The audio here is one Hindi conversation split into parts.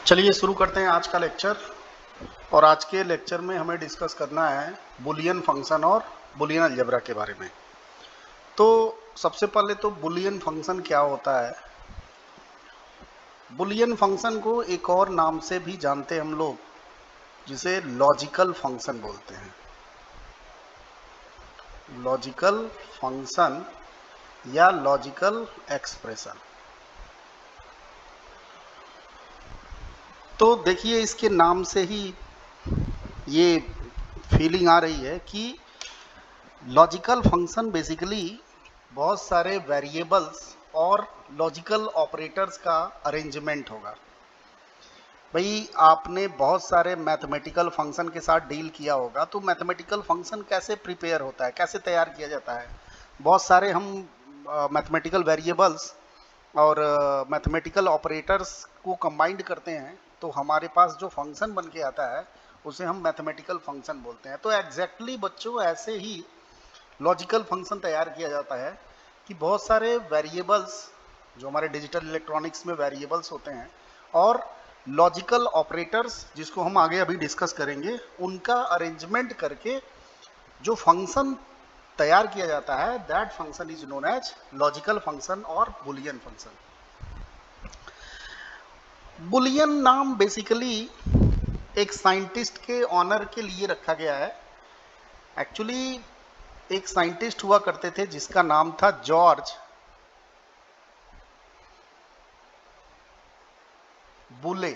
चलिए शुरू करते हैं आज का लेक्चर। और आज के लेक्चर में हमें डिस्कस करना है बुलियन फंक्शन और बुलियन अलजेब्रा के बारे में। तो सबसे पहले तो बुलियन फंक्शन क्या होता है। बुलियन फंक्शन को एक और नाम से भी जानते हैं हम लोग, जिसे लॉजिकल फंक्शन बोलते हैं। लॉजिकल फंक्शन या लॉजिकल एक्सप्रेशन। तो देखिए, इसके नाम से ही ये फीलिंग आ रही है कि लॉजिकल फंक्शन बेसिकली बहुत सारे वेरिएबल्स और लॉजिकल ऑपरेटर्स का अरेंजमेंट होगा। भाई, आपने बहुत सारे मैथमेटिकल फंक्शन के साथ डील किया होगा, तो मैथमेटिकल फंक्शन कैसे प्रिपेयर होता है, कैसे तैयार किया जाता है। बहुत सारे हम मैथमेटिकल वेरिएबल्स और मैथमेटिकल ऑपरेटर्स को कंबाइंड करते हैं, तो हमारे पास जो फंक्शन बन के आता है उसे हम मैथमेटिकल फंक्शन बोलते हैं। तो एग्जैक्टली बच्चों ऐसे ही लॉजिकल फंक्शन तैयार किया जाता है कि बहुत सारे वेरिएबल्स जो हमारे डिजिटल इलेक्ट्रॉनिक्स में वेरिएबल्स होते हैं और लॉजिकल ऑपरेटर्स, जिसको हम आगे अभी डिस्कस करेंगे, उनका अरेंजमेंट करके जो फंक्शन तैयार किया जाता है, that function is known as logical function और बुलियन फंक्शन। बुलियन नाम बेसिकली एक साइंटिस्ट के ऑनर के लिए रखा गया है। एक्चुअली एक साइंटिस्ट हुआ करते थे जिसका नाम था जॉर्ज बुले।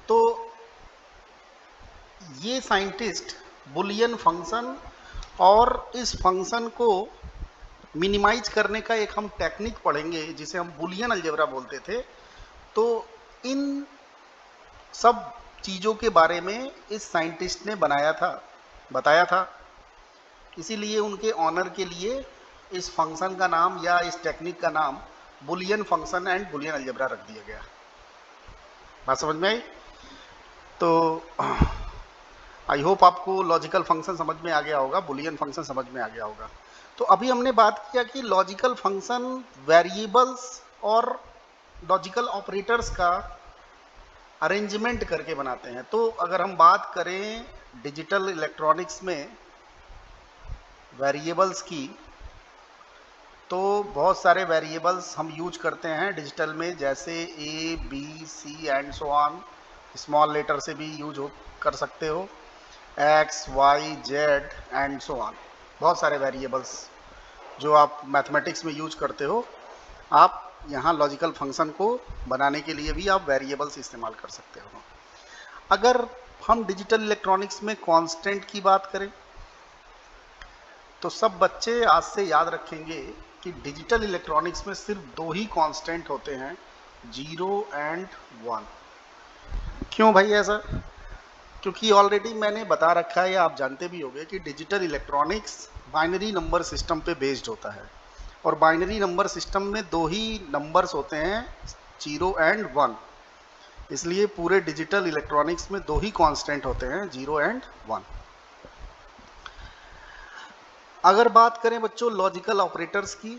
तो ये साइंटिस्ट बुलियन फंक्शन और इस फंक्शन को मिनिमाइज करने का एक हम टेक्निक पढ़ेंगे जिसे हम बुलियन अलजेब्रा बोलते थे। तो इन सब चीज़ों के बारे में इस साइंटिस्ट ने बताया था। इसीलिए उनके ऑनर के लिए इस फंक्शन का नाम या इस टेक्निक का नाम Boolean function and Boolean algebra रख दिया गया। बात समझ में आई? तो आई होप आपको लॉजिकल फंक्शन समझ में आ गया होगा, बुलियन फंक्शन समझ में आ गया होगा। तो अभी हमने बात किया कि लॉजिकल फंक्शन वेरिएबल्स और लॉजिकल ऑपरेटर्स का अरेंजमेंट करके बनाते हैं। तो अगर हम बात करें डिजिटल इलेक्ट्रॉनिक्स में वेरिएबल्स की, तो बहुत सारे वेरिएबल्स हम यूज करते हैं डिजिटल में, जैसे A B C and so on. Small letter से भी यूज कर सकते हो, x y z and so on. बहुत सारे वेरिएबल्स जो आप मैथमेटिक्स में यूज करते हो, आप यहाँ लॉजिकल फंक्शन को बनाने के लिए भी आप वेरिएबल्स इस्तेमाल कर सकते हो। अगर हम डिजिटल इलेक्ट्रॉनिक्स में कांस्टेंट की बात करें, तो सब बच्चे आज से याद रखेंगे कि डिजिटल इलेक्ट्रॉनिक्स में सिर्फ दो ही कांस्टेंट होते हैं, 0 एंड 1। क्यों भाई ऐसा? क्योंकि ऑलरेडी मैंने बता रखा है, या आप जानते भी होंगे, कि digital electronics binary number system पे बेस्ड होता है। और बाइनरी नंबर सिस्टम में दो ही नंबर्स होते हैं, 0 एंड 1। इसलिए पूरे डिजिटल इलेक्ट्रॉनिक्स में दो ही कांस्टेंट होते हैं, 0 एंड 1। अगर बात करें बच्चों लॉजिकल ऑपरेटर्स की,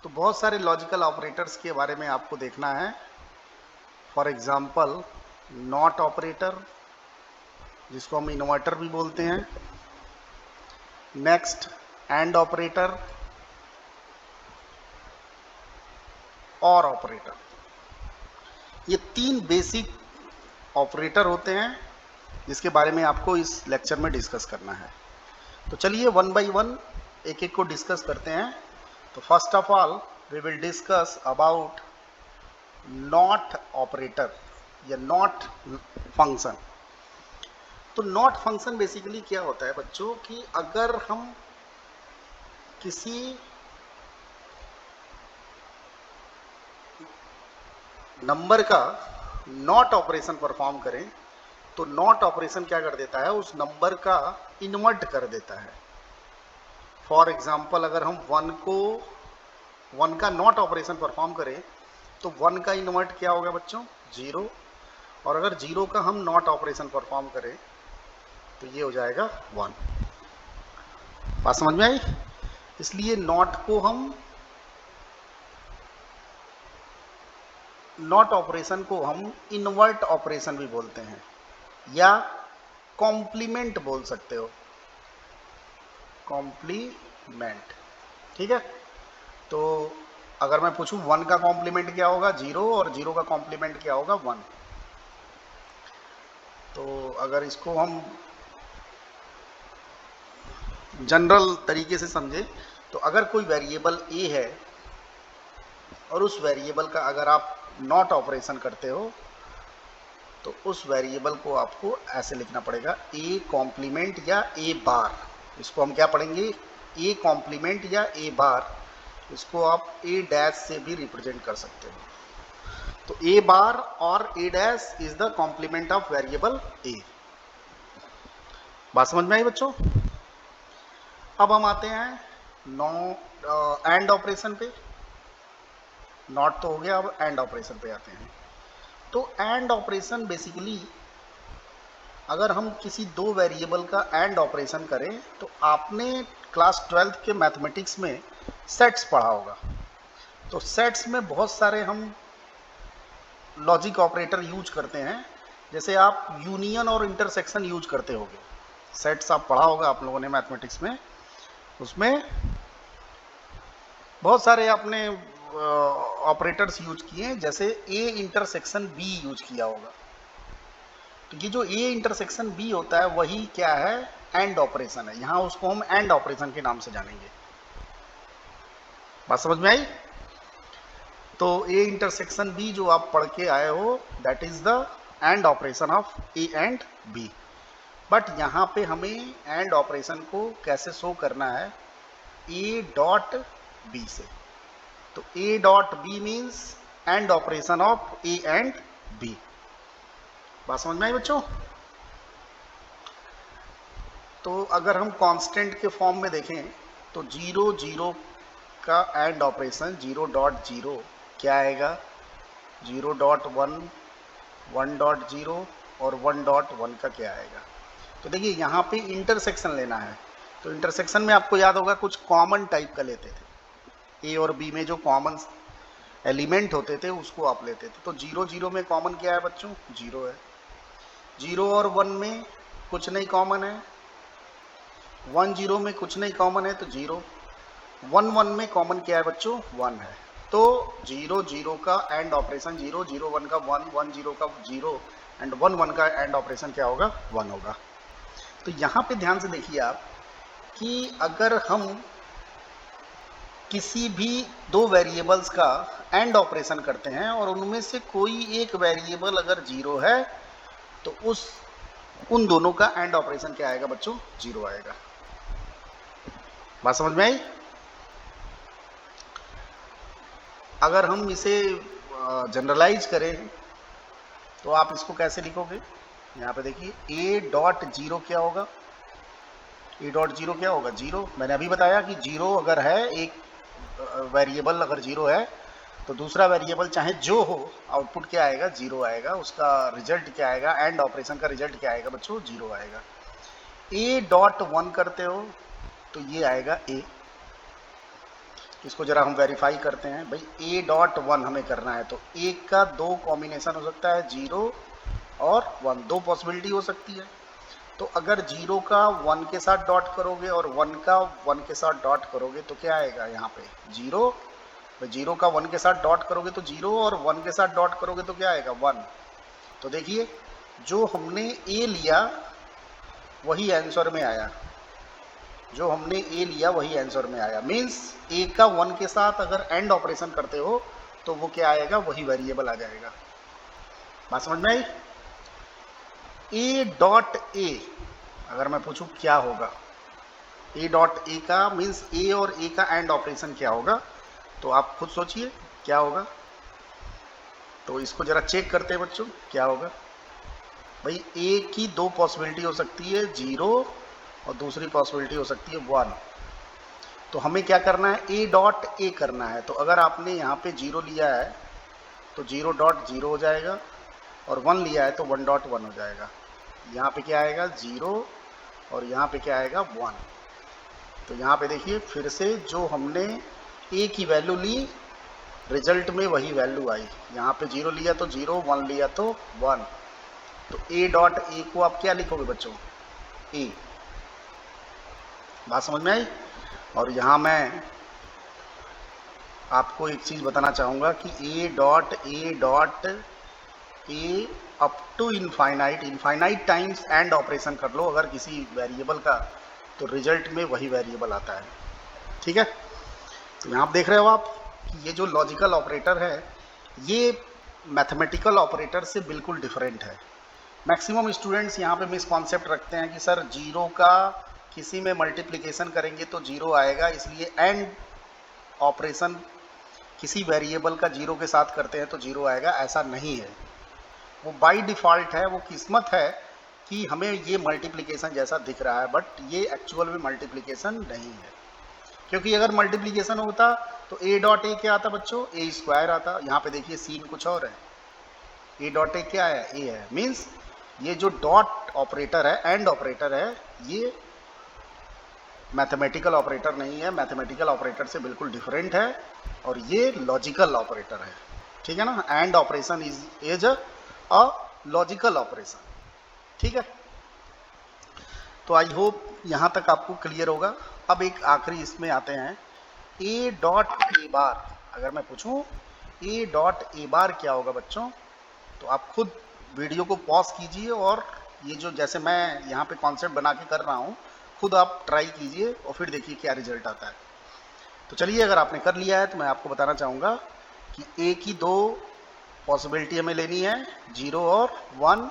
तो बहुत सारे लॉजिकल ऑपरेटर्स के बारे में आपको देखना है। फॉर एग्जाम्पल नॉट ऑपरेटर, जिसको हम इन्वर्टर भी बोलते हैं। नेक्स्ट एंड ऑपरेटर और ऑपरेटर। ये तीन बेसिक ऑपरेटर होते हैं जिसके बारे में आपको इस लेक्चर में डिस्कस करना है। तो चलिए वन बाय वन एक एक को डिस्कस करते हैं। तो first of all we will discuss about not operator या नॉट फंक्शन। तो नॉट फंक्शन बेसिकली क्या होता है बच्चों, कि अगर हम किसी नंबर का नॉट ऑपरेशन परफॉर्म करें, तो नॉट ऑपरेशन क्या कर देता है, उस नंबर का इन्वर्ट कर देता है। फॉर एग्जाम्पल अगर हम 1 का नॉट ऑपरेशन परफॉर्म करें, तो 1 का इन्वर्ट क्या होगा बच्चों, 0। और अगर 0 का हम नॉट ऑपरेशन परफॉर्म करें, तो ये हो जाएगा 1। बात समझ में आई? इसलिए नॉट को हम नॉट ऑपरेशन को हम इनवर्ट ऑपरेशन भी बोलते हैं या कॉम्प्लीमेंट बोल सकते हो, कॉम्प्लीमेंट। ठीक है, तो अगर मैं पूछूं 1 का कॉम्प्लीमेंट क्या होगा 0 और 0 का कॉम्प्लीमेंट क्या होगा 1। तो अगर इसको हम जनरल तरीके से समझे तो अगर कोई वेरिएबल ए है और उस वेरिएबल का अगर आप नॉट ऑपरेशन करते हो तो उस वेरिएबल को आपको ऐसे लिखना पड़ेगा ए कॉम्प्लीमेंट या ए बार। इसको हम क्या पढ़ेंगे, ए कॉम्प्लीमेंट या ए बार। इसको आप ए डैश से भी रिप्रेजेंट कर सकते हो। तो ए बार और a dash is the complement of variable a. बात समझ में आई बच्चों? अब हम आते हैं एंड ऑपरेशन पे। नॉट तो हो गया, अब एंड ऑपरेशन पे आते हैं। तो एंड ऑपरेशन बेसिकली अगर हम किसी दो वेरिएबल का एंड ऑपरेशन करें तो आपने क्लास 12th के मैथमेटिक्स में सेट्स पढ़ा होगा। तो सेट्स में बहुत सारे हम लॉजिक ऑपरेटर यूज करते हैं, जैसे आप यूनियन और इंटरसेक्शन यूज करते होगे। सेट्स आप पढ़ा होगा आप लोगों ने मैथमेटिक्स में, उसमें बहुत सारे आपने ऑपरेटर्स यूज किए, जैसे ए इंटरसेक्शन बी यूज किया होगा। तो ये जो ए इंटरसेक्शन बी होता है वही क्या है, एंड ऑपरेशन है। यहां उसको हम एंड ऑपरेशन के नाम से जानेंगे। बात समझ में आई? तो ए इंटरसेक्शन बी जो आप पढ़ के आए हो that is the and operation of a and b. But यहां पे हमें एंड ऑपरेशन को कैसे शो करना है, ए डॉट बी से। तो a dot b means and operation of a and b. बात समझ में आई बच्चों? तो अगर हम कांस्टेंट के फॉर्म में देखें तो 0 0 का एंड ऑपरेशन 0.0 क्या आएगा, 0.1 1.0 और 1.1 का क्या आएगा। तो देखिए यहाँ पे इंटरसेक्शन लेना है, तो इंटरसेक्शन में आपको याद होगा कुछ कॉमन टाइप का लेते थे। ए और बी में जो कॉमन एलिमेंट होते थे उसको आप लेते थे। तो 0 0 में कॉमन क्या है बच्चों, 0 है। 0 और 1 में कुछ नहीं कॉमन है। 1 0 में कुछ नहीं कॉमन है तो 0। 1 1 में कॉमन क्या है बच्चों, 1 है। तो 0 0 का एंड ऑपरेशन 0 0 1 का 1 1 0 का 0 एंड 1 1 का एंड ऑपरेशन क्या होगा, 1 होगा। तो यहाँ पे ध्यान से देखिए आप कि अगर हम किसी भी दो वेरिएबल्स का एंड ऑपरेशन करते हैं और उनमें से कोई एक वेरिएबल अगर 0 है तो उन दोनों का एंड ऑपरेशन क्या आएगा बच्चों, 0 आएगा। बात समझ में आई? अगर हम इसे जनरलाइज करें तो आप इसको कैसे लिखोगे, यहाँ पे देखिए ए डॉट 0 क्या होगा, ए डॉट 0 क्या होगा, 0। मैंने अभी बताया कि 0 अगर है, एक वेरिएबल अगर 0 है तो दूसरा वेरिएबल चाहे जो हो आउटपुट क्या आएगा, 0 आएगा। उसका रिजल्ट क्या आएगा, एंड ऑपरेशन का रिजल्ट क्या आएगा बच्चों, 0 आएगा। ए डॉट 1 करते हो तो ये आएगा ए। इसको जरा हम वेरीफाई करते हैं भाई, ए डॉट 1 हमें करना है तो ए का दो कॉम्बिनेशन हो सकता है, 0 और 1, दो पॉसिबिलिटी हो सकती है। तो अगर 0 का 1 के साथ डॉट करोगे और 1 का 1 के साथ डॉट करोगे तो क्या आएगा यहाँ पे, 0। 0 का 1 के साथ डॉट करोगे तो 0 और 1 के साथ डॉट करोगे तो क्या आएगा, 1। तो देखिए जो हमने ए लिया वही आंसर में आया, जो हमने ए लिया वही आंसर में आया। मीन्स ए का 1 के साथ अगर एंड ऑपरेशन करते हो तो वो क्या आएगा, वही वेरिएबल आ जाएगा। बात समझ में आई? ए डॉट ए अगर मैं पूछूं क्या होगा, ए डॉट ए का मीन्स ए और ए का एंड ऑपरेशन क्या होगा, तो आप खुद सोचिए क्या होगा। तो इसको जरा चेक करते हैं बच्चों क्या होगा। भाई ए की दो पॉसिबिलिटी हो सकती है, 0 और दूसरी पॉसिबिलिटी हो सकती है 1। तो हमें क्या करना है, ए डॉट ए करना है। तो अगर आपने यहाँ पे 0 लिया है तो 0.0 हो जाएगा और 1 लिया है तो 1.1 हो जाएगा। यहाँ पे क्या आएगा, 0 और यहाँ पे क्या आएगा 1। तो यहाँ पे देखिए फिर से जो हमने ए की वैल्यू ली, रिजल्ट में वही वैल्यू आई। यहाँ पे 0 लिया तो 0, 1 लिया तो 1। तो ए डॉट ए को आप क्या लिखोगे बच्चों? ए। बात समझ में आई? और यहाँ मैं आपको एक चीज़ बताना चाहूँगा कि a dot a up to infinite times and operation कर लो अगर किसी वेरिएबल का, तो रिजल्ट में वही वेरिएबल आता है। ठीक है, तो यहाँ आप देख रहे हो आप कि ये जो लॉजिकल ऑपरेटर है ये मैथमेटिकल ऑपरेटर से बिल्कुल डिफरेंट है। मैक्सिमम स्टूडेंट्स यहाँ पे मिसकॉन्सेप्ट रखते हैं कि सर 0 का किसी में मल्टीप्लिकेशन करेंगे तो 0 आएगा, इसलिए एंड ऑपरेशन किसी वेरिएबल का 0 के साथ करते हैं तो 0 आएगा। ऐसा नहीं है, वो बाय डिफ़ॉल्ट है, वो किस्मत है कि हमें ये मल्टीप्लिकेशन जैसा दिख रहा है, बट ये एक्चुअल में मल्टीप्लिकेशन नहीं है। क्योंकि अगर मल्टीप्लिकेशन होता तो ए डॉट ए क्या आता बच्चों? ए स्क्वायर आता। यहाँ पे देखिए सीन कुछ और है, ए डॉट ए क्या है? ए है। मीन्स ये जो डॉट ऑपरेटर है, एंड ऑपरेटर है, ये मैथमेटिकल ऑपरेटर नहीं है, मैथमेटिकल ऑपरेटर से बिल्कुल डिफरेंट है, और ये लॉजिकल ऑपरेटर है। ठीक है ना? And operation is a logical operation. ठीक है, तो आई होप यहाँ तक आपको क्लियर होगा। अब एक आखिरी इसमें आते हैं, ए डॉट ए बार। अगर मैं पूछूं ए डॉट ए बार क्या होगा बच्चों, तो आप खुद वीडियो को पॉज कीजिए और ये जो जैसे मैं यहाँ पे कॉन्सेप्ट बना के कर रहा हूँ, खुद आप ट्राई कीजिए और फिर देखिए क्या रिजल्ट आता है। तो चलिए, अगर आपने कर लिया है तो मैं आपको बताना चाहूँगा कि ए की 2 पॉसिबिलिटी हमें लेनी है, 0 और 1।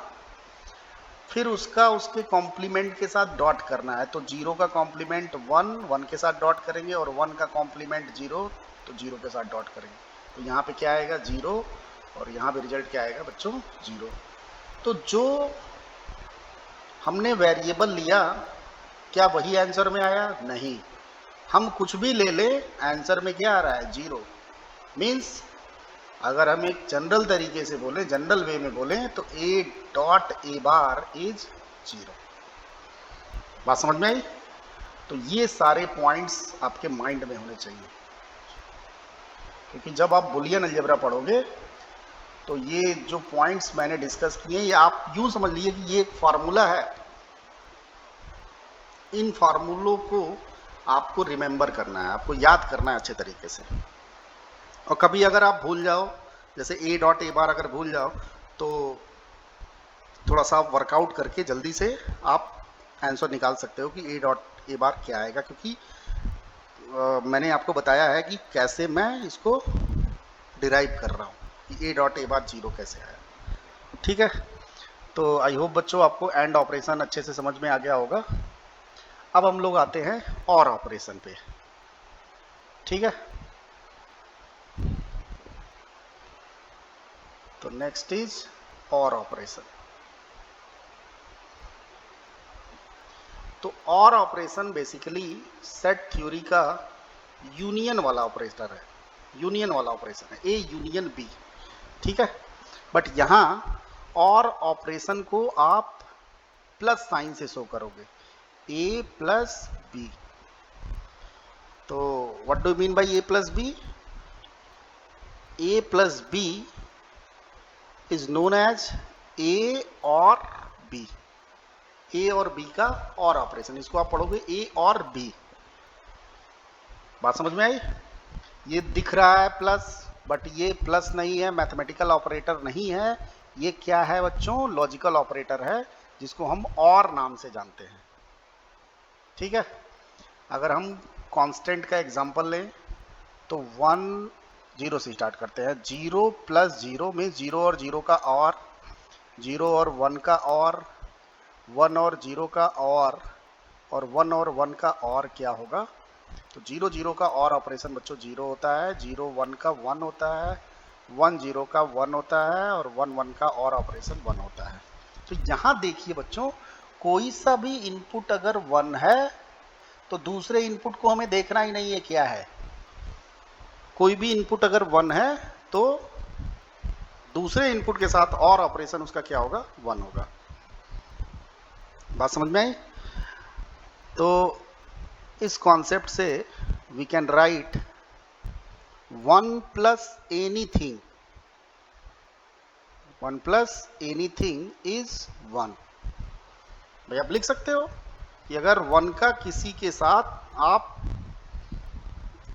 फिर उसका उसके कॉम्प्लीमेंट के साथ डॉट करना है। तो 0 का कॉम्प्लीमेंट 1, 1 के साथ डॉट करेंगे, और 1 का कॉम्प्लीमेंट 0, तो 0 के साथ डॉट करेंगे। तो यहाँ पे क्या आएगा? 0, और यहाँ पे रिजल्ट क्या आएगा बच्चों? 0। तो जो हमने वेरिएबल लिया, क्या वही आंसर में आया? नहीं। हम कुछ भी ले लें, आंसर में क्या आ रहा है? 0। मीन्स अगर हम एक जनरल तरीके से बोलें, जनरल वे में बोलें, तो a dot A bar is 0। बात समझ में आई? तो ये सारे पॉइंट्स आपके माइंड में होने चाहिए, क्योंकि जब आप बुलियन अलजेब्रा पढ़ोगे तो ये जो पॉइंट्स मैंने डिस्कस किए, ये आप यूं समझ लीजिए कि ये एक फार्मूला है। इन फार्मूलों को आपको रिमेंबर करना है, आपको याद करना है अच्छे तरीके से। और कभी अगर आप भूल जाओ, जैसे ए डॉट ए बार अगर भूल जाओ, तो थोड़ा सा वर्कआउट करके जल्दी से आप आंसर निकाल सकते हो कि ए डॉट ए बार क्या आएगा, क्योंकि मैंने आपको बताया है कि कैसे मैं इसको डिराइव कर रहा हूँ कि ए डॉट ए बार 0 कैसे आया। ठीक है, तो आई होप बच्चों आपको एंड ऑपरेशन अच्छे से समझ में आ गया होगा। अब हम लोग आते हैं और ऑपरेशन पे। ठीक है, तो नेक्स्ट इज और ऑपरेशन। तो और ऑपरेशन बेसिकली सेट थ्योरी का यूनियन वाला ऑपरेटर है, यूनियन वाला ऑपरेशन है, ए यूनियन बी। ठीक है, बट यहाँ और ऑपरेशन को आप प्लस साइन से शो करोगे, ए प्लस बी। तो what do mean by a plus b? A plus b is known as a or b, A or B का और ऑपरेशन, इसको आप पढ़ोगे ए और बी। बात समझ में आई? ये दिख रहा है प्लस, बट ये प्लस नहीं है, मैथमेटिकल ऑपरेटर नहीं है। ये क्या है बच्चों? लॉजिकल ऑपरेटर है, जिसको हम और नाम से जानते हैं। ठीक है, अगर हम कांस्टेंट का एग्जांपल लें तो 1 0 से स्टार्ट करते हैं। 0 प्लस 0 में 0 और 0 का और, 0 और 1 का और, 1 और 0 का और 1 और 1 का और क्या होगा? तो 0 0 का और ऑपरेशन बच्चों 0 होता है, 0 1 का 1 होता है, 1 0 का 1 होता है, और 1 1 का और ऑपरेशन 1 होता है। तो यहाँ देखिए बच्चों, कोई सा भी इनपुट अगर 1 है तो दूसरे इनपुट को हमें देखना ही नहीं है क्या है। कोई भी इनपुट अगर 1 है तो दूसरे इनपुट के साथ और ऑपरेशन उसका क्या होगा? 1 होगा। बात समझ में आई? तो इस कॉन्सेप्ट से we can write 1 plus anything, 1 plus anything is 1। भाई आप लिख सकते हो कि अगर 1 का किसी के साथ आप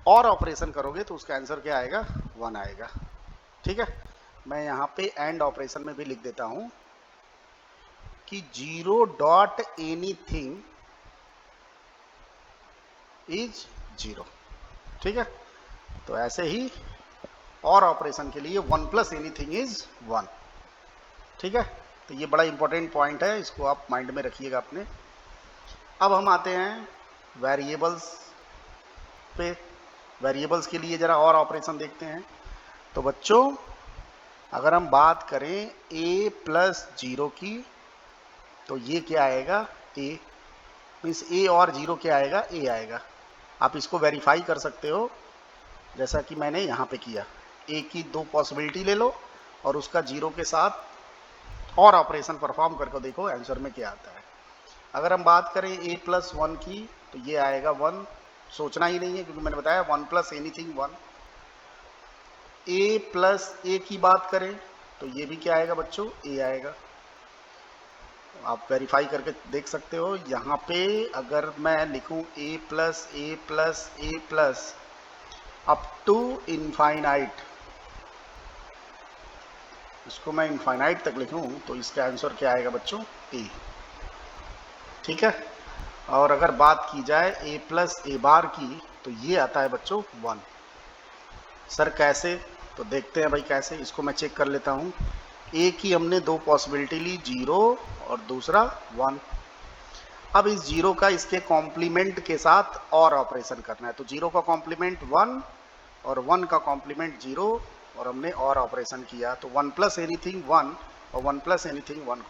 और ऑपरेशन करोगे तो उसका आंसर क्या आएगा, 1 आएगा। ठीक है, मैं यहाँ पे एंड ऑपरेशन में भी लिख देता हूँ कि 0 डॉट एनीथिंग इज 0। ठीक है, तो ऐसे ही और ऑपरेशन के लिए 1 प्लस एनीथिंग इज 1। ठीक है, तो ये बड़ा इंपॉर्टेंट पॉइंट है, इसको आप माइंड में रखिएगा अपने। अब हम आते हैं वेरिएबल्स पे। वेरिएबल्स के लिए जरा और ऑपरेशन देखते हैं। तो बच्चों अगर हम बात करें a प्लस 0 की, तो ये क्या आएगा, a मीन्स a और 0 क्या आएगा, a आएगा। आप इसको वेरीफाई कर सकते हो जैसा कि मैंने यहाँ पे किया। a की 2 पॉसिबिलिटी ले लो और उसका 0 के साथ और ऑपरेशन परफॉर्म करके देखो आंसर में क्या आता है। अगर हम बात करें a प्लस 1 की, तो ये आएगा 1, सोचना ही नहीं है क्योंकि मैंने बताया 1 plus anything 1। a plus a की बात करें तो ये भी क्या आएगा बच्चों, a आएगा। आप वेरीफाई करके देख सकते हो। यहाँ पे अगर मैं लिखूं a plus a plus a plus up to infinite, इसको मैं इनफाइनाइट तक लिखूं तो इसका आंसर क्या आएगा बच्चों, a। ठीक है, और अगर बात की जाए a प्लस a बार की, तो ये आता है बच्चों 1। सर कैसे, तो देखते हैं भाई कैसे। इसको मैं चेक कर लेता हूँ। a की हमने 2 पॉसिबिलिटी ली, 0 और दूसरा 1। अब इस 0 का इसके कॉम्प्लीमेंट के साथ और ऑपरेशन करना है। तो 0 का कॉम्प्लीमेंट 1 और 1 का कॉम्प्लीमेंट 0, और हमने और ऑपरेशन किया तो 1 प्लस एनीथिंग 1 और 1 प्लस एनीथिंग 1।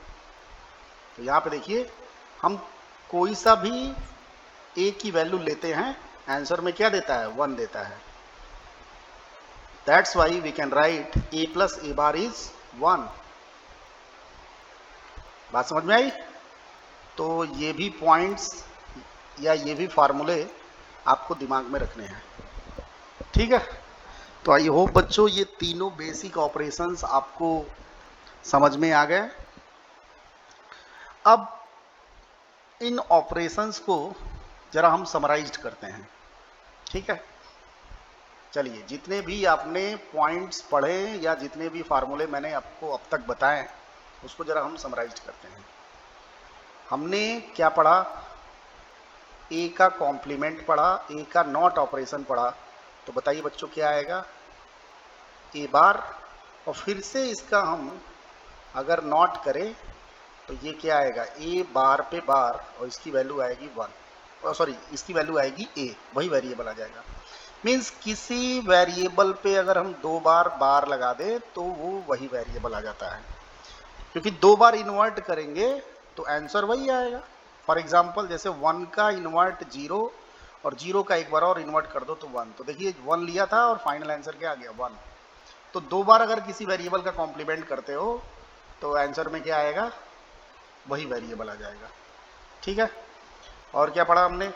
तो यहाँ पे देखिए हम कोई सा भी a की वैल्यू लेते हैं, आंसर में क्या देता है, 1 देता है। That's why we can write a plus a bar is 1। बात समझ में आई? तो ये भी पॉइंट्स या ये भी फार्मूले आपको दिमाग में रखने हैं। ठीक है, तो आई होप बच्चों ये तीनों बेसिक ऑपरेशंस आपको समझ में आ गए। अब इन ऑपरेशंस को जरा हम समराइज्ड करते हैं। ठीक है, चलिए जितने भी आपने पॉइंट्स पढ़े या जितने भी फार्मूले मैंने आपको अब तक बताए, उसको जरा हम समराइज करते हैं। हमने क्या पढ़ा, a का कॉम्प्लीमेंट पढ़ा, a का नॉट ऑपरेशन पढ़ा। तो बताइए बच्चों क्या आएगा, a बार, और फिर से इसका हम अगर नॉट करें तो ये क्या आएगा, a बार पे बार, और इसकी वैल्यू आएगी 1, सॉरी इसकी वैल्यू आएगी a, वही वेरिएबल आ जाएगा। मीन्स किसी वेरिएबल पे अगर हम 2 बार बार लगा दें तो वो वही वेरिएबल आ जाता है, क्योंकि 2 बार इन्वर्ट करेंगे तो आंसर वही आएगा। फॉर एग्जांपल जैसे 1 का इन्वर्ट 0 और 0 का एक बार और इन्वर्ट कर दो तो 1। तो देखिए 1 लिया था और फाइनल आंसर क्या आ गया, 1। तो 2 बार अगर किसी वेरिएबल का कॉम्प्लीमेंट करते हो तो आंसर में क्या आएगा, वही वेरिएबल आ जाएगा। ठीक है, और क्या पढ़ा हमने,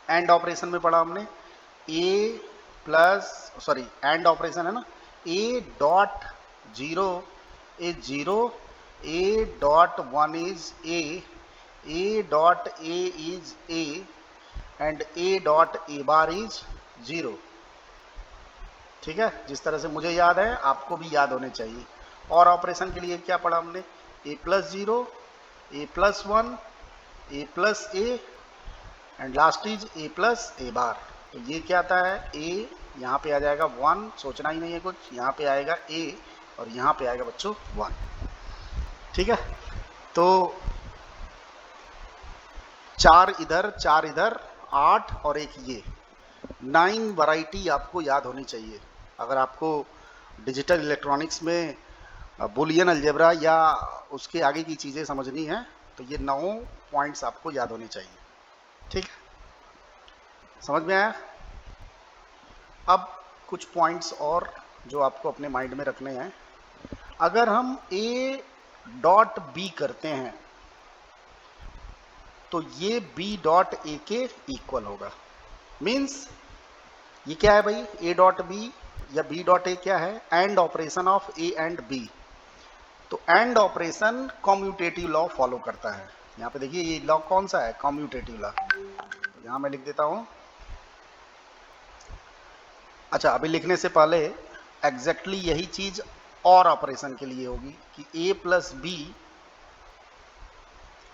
एंड ऑपरेशन में पढ़ा हमने a plus, sorry and operation है ना, a dot 0 is 0, a dot 1 is a dot a is a, and a dot a bar is 0। ठीक है, जिस तरह से मुझे याद है आपको भी याद होने चाहिए। और ऑपरेशन के लिए क्या पढ़ा हमने, a plus 0, a plus 1, a plus a, and last is a plus a बार। तो ये क्या आता है, a यहाँ पे आ जाएगा 1, सोचना ही नहीं है कुछ, यहाँ पे आएगा a और यहाँ पे आएगा बच्चों 1। ठीक है, तो 4 इधर 4 इधर, 8 और 1 ये, 9 वैरायटी आपको याद होनी चाहिए। अगर आपको डिजिटल इलेक्ट्रॉनिक्स में बुलियन अलजेब्रा या उसके आगे की चीज़ें समझनी है तो ये 9 पॉइंट्स आपको याद होने चाहिए। ठीक, समझ में आया? अब कुछ पॉइंट्स और जो आपको अपने माइंड में रखने हैं। अगर हम a डॉट b करते हैं तो ये बी डॉट ए के इक्वल होगा। मीन्स ये क्या है भाई, ए डॉट बी या बी डॉट ए क्या है, and operation of a and b. तो and operation commutative law follow करता है। यहाँ पे देखिए ये लॉ कौन सा है, कॉम्यूटेटिव लॉ। यहाँ मैं लिख देता हूँ। अच्छा, अभी लिखने से पहले एग्जैक्टली यही चीज और ऑपरेशन के लिए होगी कि a plus b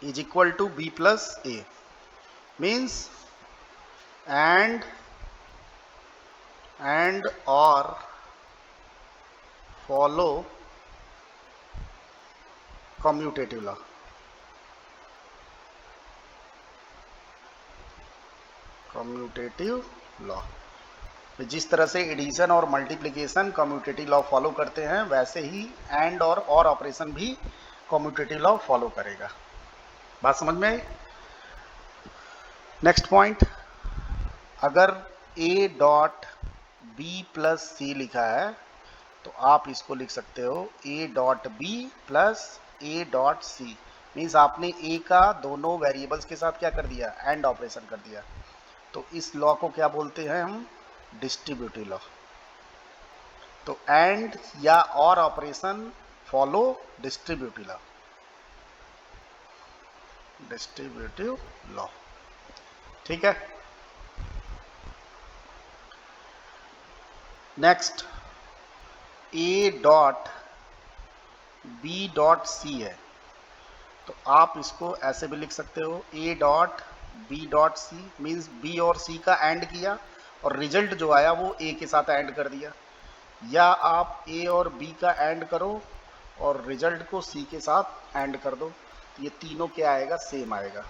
is equal to b plus a. Means and और follow commutative law. Commutative law जिस तरह से एडिशन और मल्टीप्लिकेशन कॉम्यूटेटिव लॉ फॉलो करते हैं, वैसे ही एंड और ऑपरेशन भी कॉम्यूटेटिव लॉ फॉलो करेगा। बात समझ में आई? नेक्स्ट पॉइंट, अगर a dot b plus c लिखा है तो आप इसको लिख सकते हो ए dot b plus a dot C. Means आपने ए का दोनों वेरिएबल्स के साथ क्या कर दिया, एंड ऑपरेशन कर दिया। तो इस लॉ को क्या बोलते हैं हम, डिस्ट्रीब्यूटिव लॉ। तो एंड या और operation follow distributive law. Distributive law, ठीक है। Next, A dot B dot C है तो आप इसको ऐसे भी लिख सकते हो ए डॉट बी डॉट सी। मीन्स बी और सी का एंड किया और रिजल्ट जो आया वो ए के साथ एंड कर दिया। या आप ए और बी का एंड करो और रिजल्ट को सी के साथ एंड कर दो, ये तीनों क्या आएगा, सेम आएगा।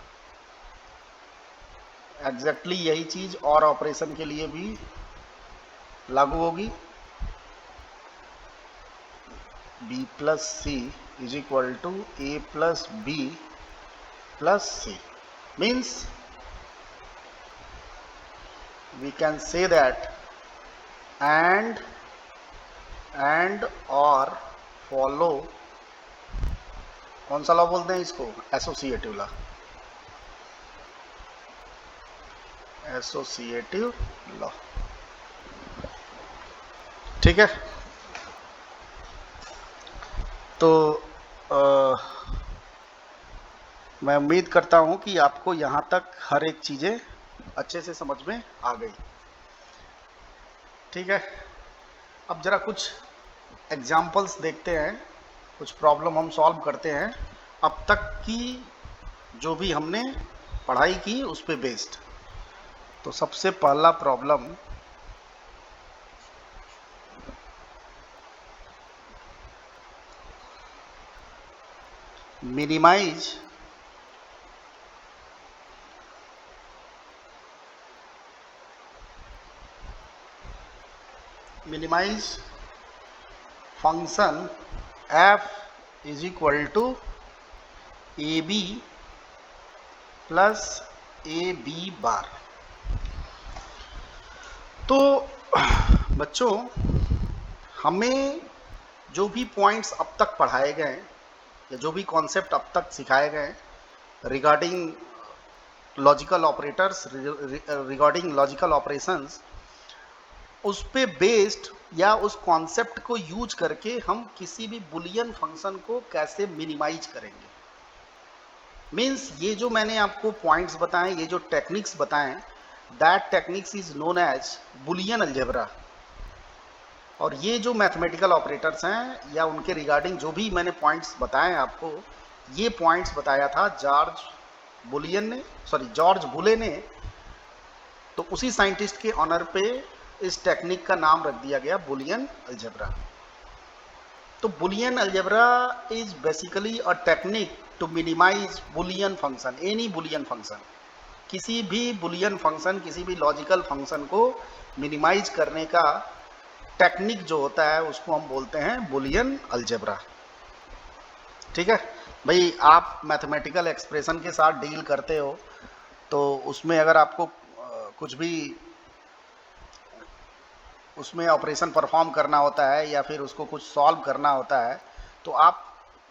एग्जैक्टली यही चीज और ऑपरेशन के लिए भी लागू होगी। B plus c is equal to a plus b plus c. Means we can say that and or follow, कौन सा लॉ बोलते हैं इसको, एसोसिएटिव लॉ। एसोसिएटिव लॉ, ठीक है। तो मैं उम्मीद करता हूं कि आपको यहां तक हर एक चीजें अच्छे से समझ में आ गई, ठीक है। अब जरा कुछ एग्जाम्पल्स देखते हैं, कुछ प्रॉब्लम हम सॉल्व करते हैं अब तक की जो भी हमने पढ़ाई की उस पे बेस्ड। तो सबसे पहला problem, minimise function f is equal to a b plus a b bar. तो बच्चों, हमें जो भी पॉइंट्स अब तक पढ़ाए गए या जो भी कॉन्सेप्ट अब तक सिखाए गए regarding logical operators, regarding logical operations, उस पे बेस्ड या उस कॉन्सेप्ट को यूज करके हम किसी भी बुलियन फंक्शन को कैसे मिनिमाइज करेंगे। मीन्स ये जो मैंने आपको पॉइंट्स बताएं, ये जो टेक्निक्स बताएं, that techniques is known as Boolean algebra. और ये जो मैथमेटिकल ऑपरेटर्स हैं या उनके रिगार्डिंग जो भी मैंने पॉइंट्स बताए आपको, ये पॉइंट्स बताया था जॉर्ज बुले ने। तो उसी साइंटिस्ट के ऑनर पे इस टेक्निक का नाम रख दिया गया बुलियन अलजेब्रा। तो Boolean algebra is basically a technique to minimise Boolean function, any Boolean function. किसी भी बुलियन फंक्शन, किसी भी लॉजिकल फंक्शन को मिनिमाइज करने का टेक्निक जो होता है उसको हम बोलते हैं बुलियन अलजेब्रा, ठीक है भाई। आप मैथमेटिकल एक्सप्रेशन के साथ डील करते हो तो उसमें अगर आपको कुछ भी उसमें ऑपरेशन परफॉर्म करना होता है या फिर उसको कुछ सॉल्व करना होता है तो आप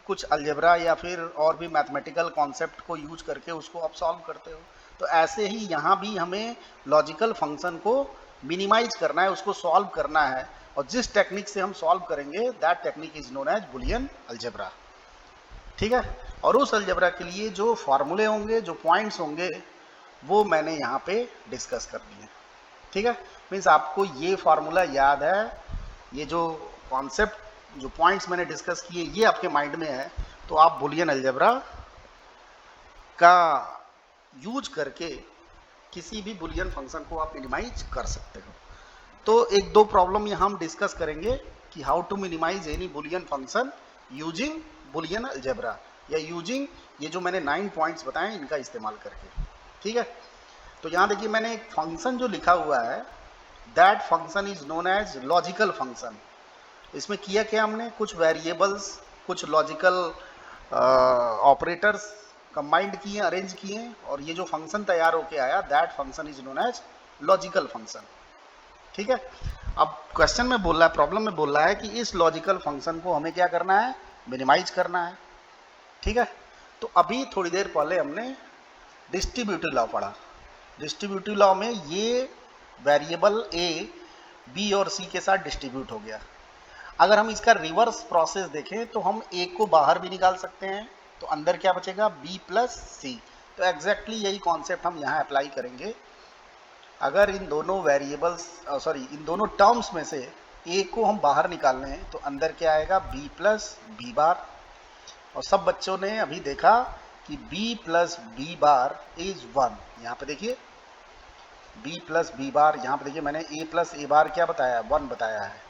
कुछ अलजेब्रा या फिर और भी मैथमेटिकल कॉन्सेप्ट को यूज करके उसको आप सॉल्व करते हो। तो ऐसे ही यहाँ भी हमें लॉजिकल फंक्शन को मिनिमाइज करना है, उसको सॉल्व करना है, और जिस टेक्निक से हम सॉल्व करेंगे that technique is known as Boolean algebra. ठीक है, और उस अलजेब्रा के लिए जो फॉर्मूले होंगे, जो पॉइंट्स होंगे, वो मैंने यहाँ पे डिस्कस कर दिए। ठीक है, मीन्स आपको ये फार्मूला याद है, ये जो कॉन्सेप्ट, जो पॉइंट्स मैंने डिस्कस किए, ये आपके माइंड में है, तो आप बुलियन अलजेब्रा का यूज करके किसी भी बुलियन फंक्शन को आप मिनिमाइज कर सकते हो। तो एक दो प्रॉब्लम यहाँ हम डिस्कस करेंगे कि how to minimise any Boolean function using Boolean algebra, या यूजिंग ये जो मैंने 9 पॉइंट्स बताए इनका इस्तेमाल करके। ठीक है, तो यहाँ देखिए मैंने एक फंक्शन जो लिखा हुआ है, that function is known as logical function. इसमें किया क्या हमने, कुछ वेरिएबल्स, कुछ लॉजिकल ऑपरेटर्स कंबाइंड किए, अरेंज किए, और ये जो फंक्शन तैयार होके आया that function is known as logical function. ठीक है, अब क्वेश्चन में बोल रहा है, प्रॉब्लम में बोल रहा है कि इस लॉजिकल फंक्शन को हमें क्या करना है, मिनिमाइज करना है। ठीक है, तो अभी थोड़ी देर पहले हमने डिस्ट्रीब्यूटिव लॉ पढ़ा। डिस्ट्रीब्यूटिव लॉ में ये वेरिएबल ए बी और सी के साथ डिस्ट्रीब्यूट हो गया। अगर हम इसका रिवर्स प्रोसेस देखें तो हम ए को बाहर भी निकाल सकते हैं, तो अंदर क्या बचेगा, बी प्लस सी। तो एग्जैक्टली यही कॉन्सेप्ट हम यहाँ अप्लाई करेंगे। अगर इन दोनों वेरिएबल्स इन दोनों टर्म्स में से ए को हम बाहर निकाल लें तो अंदर क्या आएगा, बी प्लस बी बार। और सब बच्चों ने अभी देखा कि b plus B bar is 1। यहाँ पे देखिए b प्लस बी बार, यहाँ पे देखिए मैंने a प्लस ए बार क्या बताया, 1 बताया है।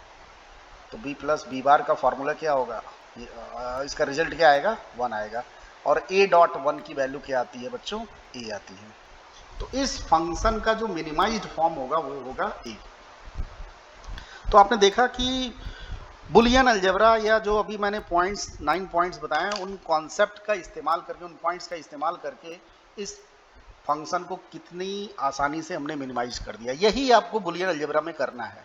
तो b प्लस बी बार का फॉर्मूला क्या होगा, इसका रिजल्ट क्या आएगा, 1 आएगा। और a डॉट 1 की वैल्यू क्या आती है बच्चों, a आती है। तो इस फंक्शन का जो मिनिमाइज्ड फॉर्म होगा वो होगा a। तो आपने देखा कि बुलियन अलजेब्रा, या जो अभी मैंने पॉइंट्स 9 पॉइंट्स बताए हैं, उन कॉन्सेप्ट का इस्तेमाल करके, उन पॉइंट्स का इस्तेमाल करके इस फंक्शन को कितनी आसानी से हमने मिनिमाइज कर दिया। यही आपको बुलियन अलजेब्रा में करना है।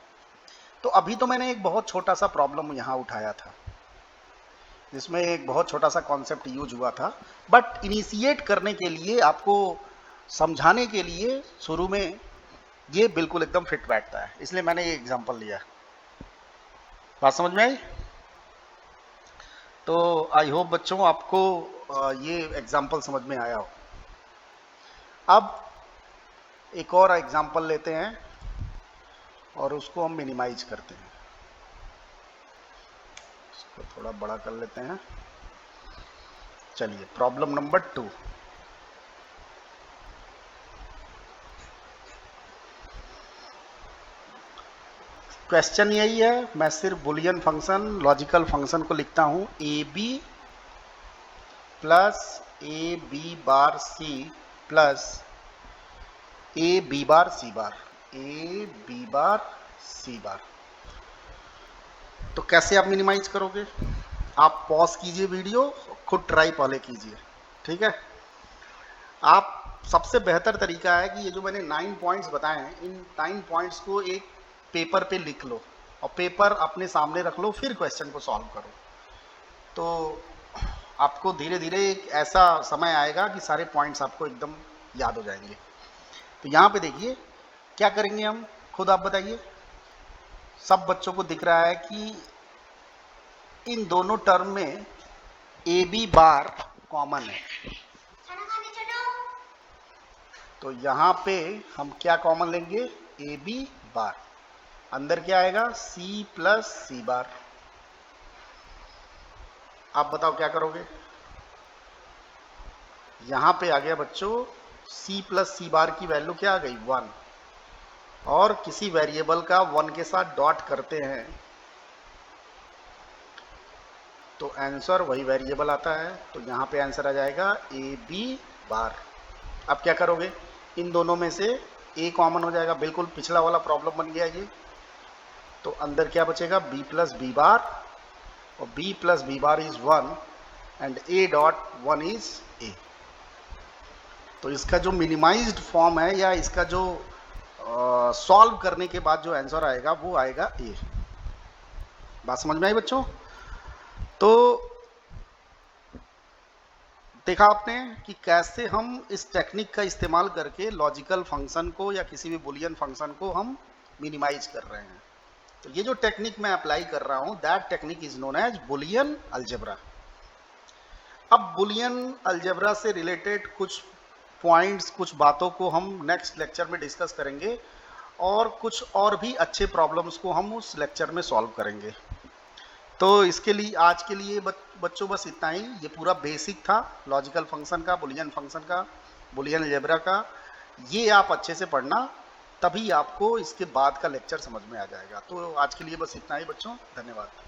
तो अभी तो मैंने एक बहुत छोटा सा प्रॉब्लम यहाँ उठाया था, जिसमें एक बहुत छोटा सा कॉन्सेप्ट यूज हुआ था, बट इनिशिएट करने के लिए, आपको समझाने के लिए शुरू में ये बिल्कुल एकदम फिट बैठता है, इसलिए मैंने ये एग्जाम्पल लिया। बात समझ में आई? तो आई होप बच्चों आपको ये एग्जाम्पल समझ में आया हो। अब एक और एग्जाम्पल लेते हैं और उसको हम मिनिमाइज करते हैं। इसको थोड़ा बड़ा कर लेते हैं। चलिए, प्रॉब्लम नंबर 2। क्वेश्चन यही है, मैं सिर्फ बुलियन फंक्शन, लॉजिकल फंक्शन को लिखता हूं, a b plus a b bar c plus a b bar c bar, a b bar c bar. तो कैसे आप मिनिमाइज करोगे, आप पॉज कीजिए वीडियो, खुद ट्राई पहले कीजिए। ठीक है, आप सबसे बेहतर तरीका है कि ये जो मैंने 9 पॉइंट्स बताए हैं, इन 9 पॉइंट्स को एक पेपर पे लिख लो और पेपर अपने सामने रख लो, फिर क्वेश्चन को सॉल्व करो। तो आपको धीरे धीरे एक ऐसा समय आएगा कि सारे पॉइंट्स आपको एकदम याद हो जाएंगे। तो यहाँ पे देखिए क्या करेंगे हम, खुद आप बताइए। सब बच्चों को दिख रहा है कि इन दोनों टर्म में ए बी बार कॉमन है, तो यहाँ पे हम क्या कॉमन लेंगे, ए बी बार। अंदर क्या आएगा, सी प्लस सी बार। आप बताओ क्या करोगे, यहां पे आ गया बच्चों सी प्लस सी बार की वैल्यू क्या आ गई, 1। और किसी वेरिएबल का 1 के साथ डॉट करते हैं तो आंसर वही वेरिएबल आता है, तो यहाँ पे आंसर आ जाएगा ए बी बार। अब क्या करोगे, इन दोनों में से ए कॉमन हो जाएगा, बिल्कुल पिछला वाला प्रॉब्लम बन गया ये। तो अंदर क्या बचेगा, b प्लस बी बार, और b plus B bar is 1 and a dot 1 is a। तो इसका जो मिनिमाइज्ड फॉर्म है, या इसका जो सॉल्व करने के बाद जो आंसर आएगा वो आएगा a। बात समझ में आई बच्चों? तो देखा आपने कि कैसे हम इस टेक्निक का इस्तेमाल करके लॉजिकल फंक्शन को या किसी भी बुलियन फंक्शन को हम मिनिमाइज कर रहे हैं। तो ये जो टेक्निक मैं अप्लाई कर रहा हूं, that technique is known as Boolean algebra. अब बुलियन अलजेब्रा से रिलेटेड कुछ पॉइंट्स, कुछ बातों को हम नेक्स्ट लेक्चर में डिस्कस करेंगे और कुछ और भी अच्छे प्रॉब्लम्स को हम उस लेक्चर में सॉल्व करेंगे। तो इसके लिए आज के लिए बच्चों बस इतना ही। ये पूरा बेसिक था लॉजिकल फंक्शन का, बुलियन फंक्शन का, बुलियन अलजेब्रा का। ये आप अच्छे से पढ़ना, तभी आपको इसके बाद का लेक्चर समझ में आ जाएगा। तो आज के लिए बस इतना ही बच्चों, धन्यवाद।